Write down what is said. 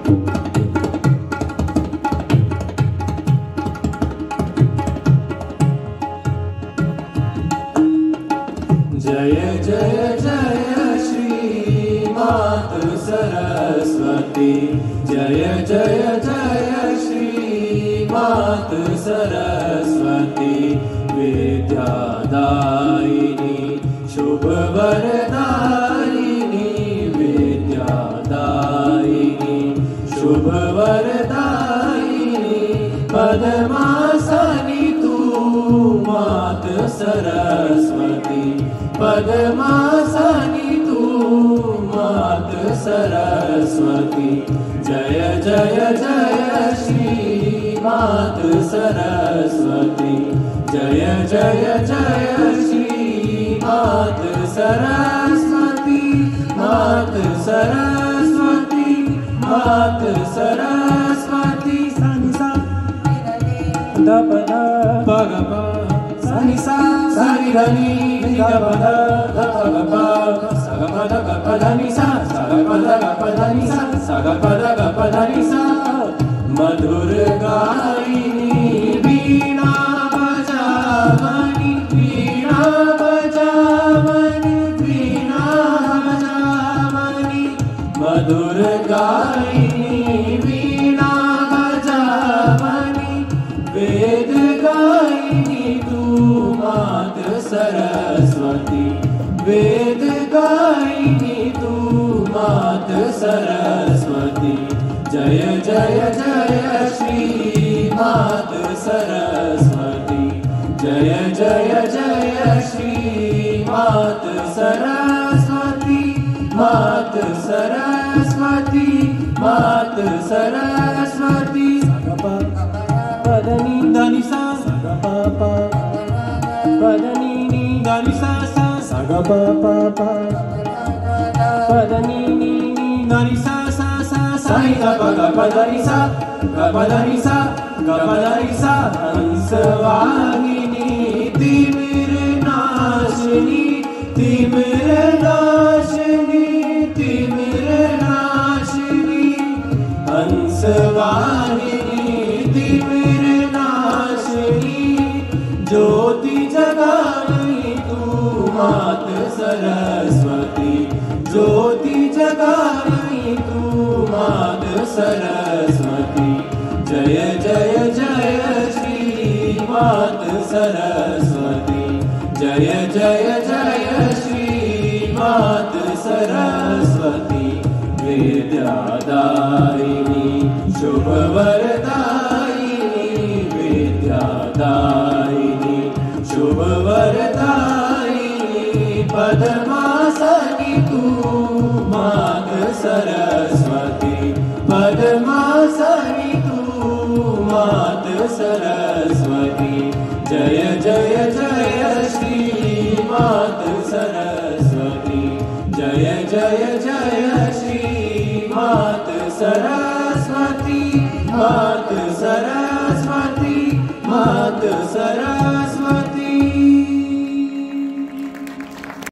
जय जय जय श्री मात सरस्वती, जय जय जय श्री मात सरस्वती, विद्यादायिनी शुभ वरदायिनी, विद्यादायिनी शुभ वरदायिनी, पद्मासनी तू मात सरस्वती, पद्मासनी तू मात सरस्वती, जय जय जय श्री मात सरस्वती, जय जय जय श्री मात सरस्वती, मात सरस्वती, मात सरस्वती, सानिसा दपदा भगवा सानिसा सारिधनी गपदा गपदा सगपदा गपदा निसा सगपदा गपदा निसा सगपदा गपदा निसा, मधुर गायिनी वीणा बजावनी, वीणा बजावनी, वीणा बजावनी, मधुर गायिनी वीणा बजावनी, वेद गायिनी तू मात सरस्वती, वेद गायिनी तू मात सरस्वती, जय जय जय श्री मात सरस्वती, जय जय जय श्री मात सरस्वती, मात सरस्वती, मात सरस्वती, पदनी धनी सा सगपा पदनी नी धनी सा सा सगपा पदनी नी धनी सा सा सा साई गपदनी सा गपदनी सा गपदनी सा, हंसवाहिनी तिमिर नाशिनी, तिमिर नाशिनी, तिमिर नाशिनी, हंसवाहिनी तिमिर नाशिनी, ज्योति जगाई तू मात सरस्वती, ज्योति जगाई तू मात सरस्वती, जय जय जय श्री मात सरस्वती, जय जय जय श्री मात सरस्वती, विद्यादायिनी शुभ वरदायिनी, विद्यादायिनी शुभ वरदायिनी, पद्मासनी तू मात सरस्वती, पद्मासनी तू मात सरस्वती, जय जय जय श्री मात सरस्वती, जय जय जय श्री मात सरस्वती, मात सरस्वती, मात सरस्वती।